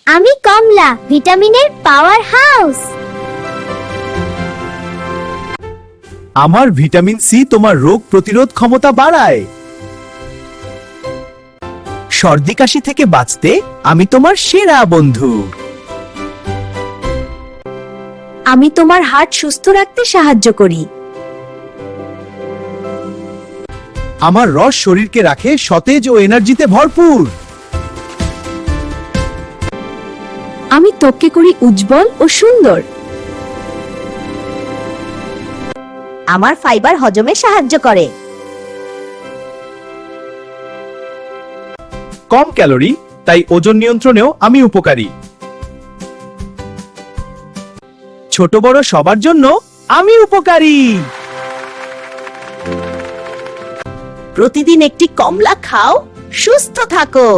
আমি কমলা, ভিটামিনের power house. আমার ভিটামিন সি তোমার রোগ প্রতিরোধ ক্ষমতা বাড়ায়। সর্দি কাশি থেকে বাঁচতে আমি তোমার সেরা বন্ধু। আমি তোমার হার্ট সুস্থ রাখতে সাহায্য করি। আমার রস শরীরকে রাখে সতেজ ও এনার্জিতে ভরপুর। আমি ত্বককে করি উজ্জ্বল ও সুন্দর। আমার ফাইবার হজমে সাহায্য করে। কম ক্যালোরি, তাই ওজন নিয়ন্ত্রণেও আমি উপকারী। ছোট বড় সবার জন্য আমি উপকারী। প্রতিদিন একটি কমলা খাও, সুস্থ থাকো।